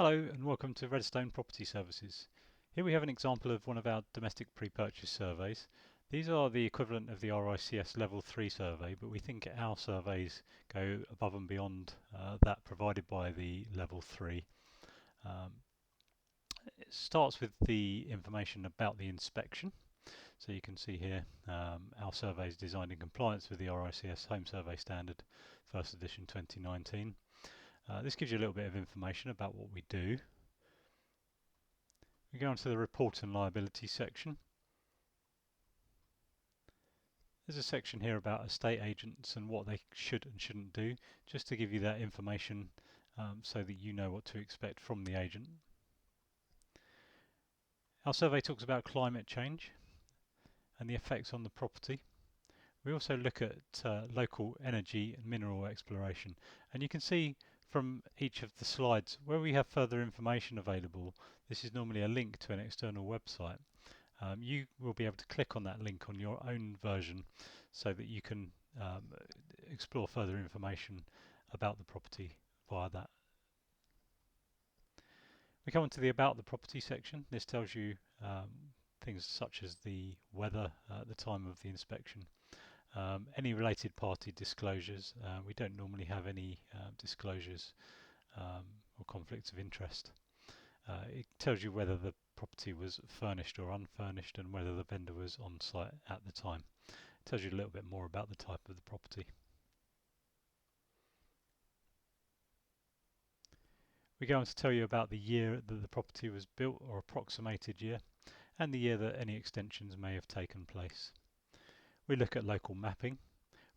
Hello and welcome to Redstone Property Services. Here we have an example of one of our domestic pre-purchase surveys. These are the equivalent of the RICS Level 3 survey, but we think our surveys go above and beyond that provided by the Level 3. It starts with the information about the inspection. So you can see here our survey is designed in compliance with the RICS Home Survey Standard, 1st edition 2019. This gives you a little bit of information about what we do. We go on to the report and liability section. There's a section here about estate agents and what they should and shouldn't do, just to give you that information so that you know what to expect from the agent. Our survey talks about climate change and the effects on the property. We also look at local energy and mineral exploration, and you can see from each of the slides where we have further information available. This is normally a link to an external website. You will be able to click on that link on your own version so that you can explore further information about the property via that. We come on to the About the Property section. This tells you things such as the weather at the time of the inspection, any related party disclosures. We don't normally have any disclosures or conflicts of interest. It tells you whether the property was furnished or unfurnished and whether the vendor was on site at the time. It tells you a little bit more about the type of the property. We go on to tell you about the year that the property was built or approximated year and the year that any extensions may have taken place. We look at local mapping.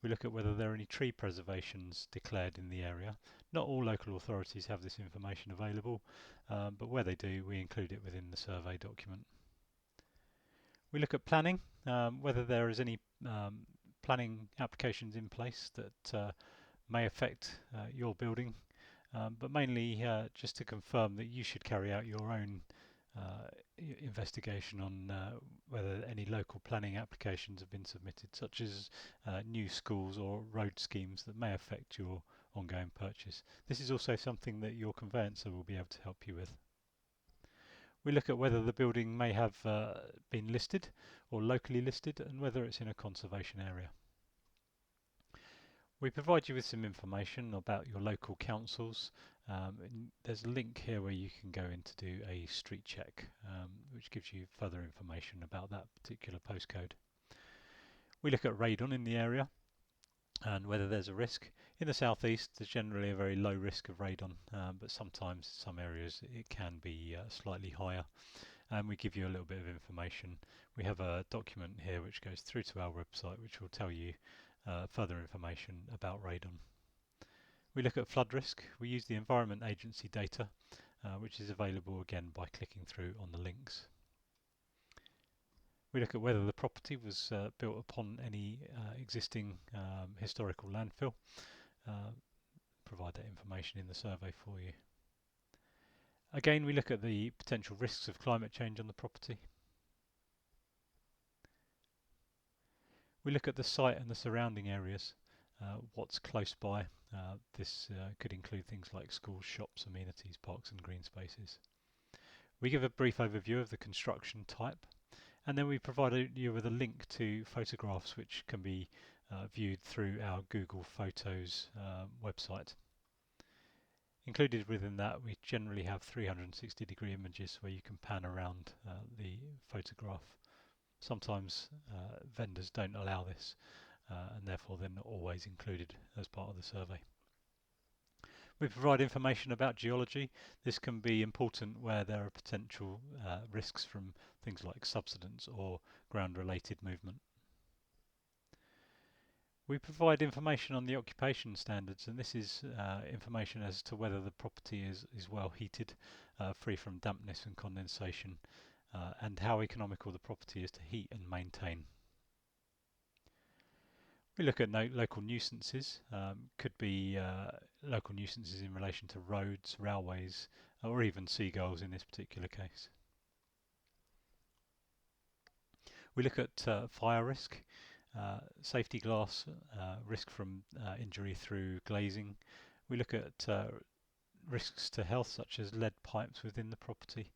We look at whether there are any tree preservations declared in the area. Not all local authorities have this information available, but where they do, we include it within the survey document. We look at planning, whether there is any planning applications in place that may affect your building, but mainly just to confirm that you should carry out your own investigation on whether any local planning applications have been submitted, such as new schools or road schemes that may affect your ongoing purchase. This is also something that your conveyancer will be able to help you with. We look at whether the building may have been listed or locally listed and whether it's in a conservation area. We provide you with some information about your local councils. There's a link here where you can go in to do a street check, which gives you further information about that particular postcode. We look at radon in the area and whether there's a risk. In the southeast, there's generally a very low risk of radon, but sometimes in some areas it can be slightly higher. And we give you a little bit of information. We have a document here which goes through to our website, which will tell you further information about radon. We look at flood risk. We use the Environment Agency data, which is available again by clicking through on the links. We look at whether the property was built upon any existing historical landfill. Provide that information in the survey for you. Again, we look at the potential risks of climate change on the property. We look at the site and the surrounding areas, what's close by. This could include things like schools, shops, amenities, parks and green spaces. We give a brief overview of the construction type, and then we provide you with a link to photographs which can be viewed through our Google Photos website. Included within that, we generally have 360-degree images where you can pan around the photograph. Sometimes vendors don't allow this, and therefore they're not always included as part of the survey. We provide information about geology. This can be important where there are potential risks from things like subsidence or ground-related movement. We provide information on the occupation standards, and this is information as to whether the property is well heated, free from dampness and condensation, and how economical the property is to heat and maintain. We look at local nuisances. Could be local nuisances in relation to roads, railways, or even seagulls in this particular case. We look at fire risk, safety glass, risk from injury through glazing. We look at risks to health such as lead pipes within the property,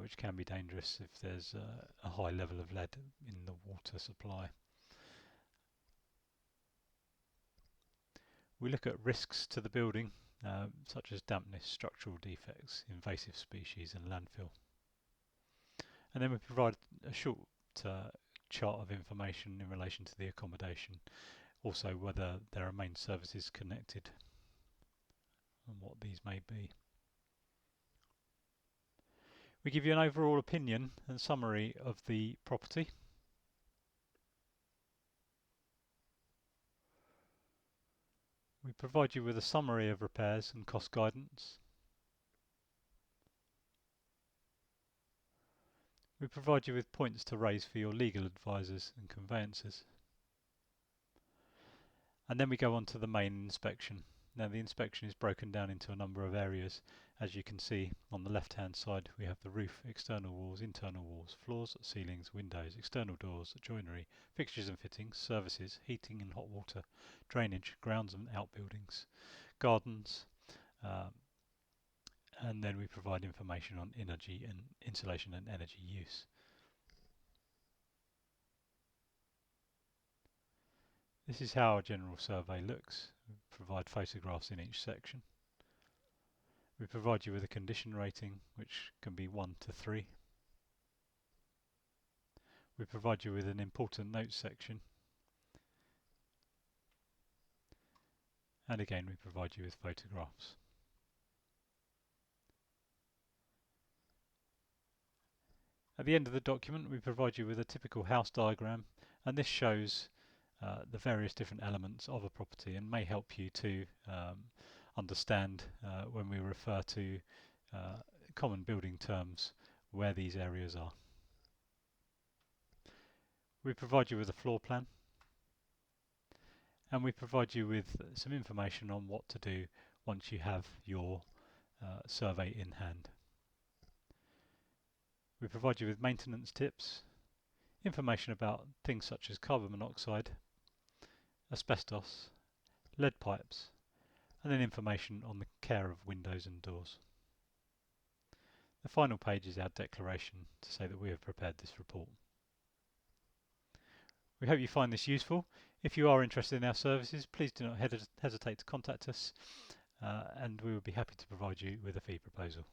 which can be dangerous if there's a high level of lead in the water supply. We look at risks to the building, such as dampness, structural defects, invasive species and landfill. And then we provide a short chart of information in relation to the accommodation, also whether there are main services connected and what these may be. We give you an overall opinion and summary of the property. We provide you with a summary of repairs and cost guidance. We provide you with points to raise for your legal advisors and conveyancers. And then we go on to the main inspection. Now the inspection is broken down into a number of areas. As you can see on the left hand side we have the roof, external walls, internal walls, floors, ceilings, windows, external doors, joinery, fixtures and fittings, services, heating and hot water, drainage, grounds and outbuildings, gardens, and then we provide information on energy and insulation and energy use. This is how a general survey looks. We provide photographs in each section. We provide you with a condition rating, which can be 1 to 3. We provide you with an important notes section. And again, we provide you with photographs. At the end of the document, we provide you with a typical house diagram, and this shows the various different elements of a property and may help you to understand when we refer to common building terms where these areas are. We provide you with a floor plan, and we provide you with some information on what to do once you have your survey in hand. We provide you with maintenance tips, information about things such as carbon monoxide, asbestos, lead pipes, and then information on the care of windows and doors. The final page is our declaration to say that we have prepared this report. We hope you find this useful. If you are interested in our services, please do not hesitate to contact us, and we will be happy to provide you with a fee proposal.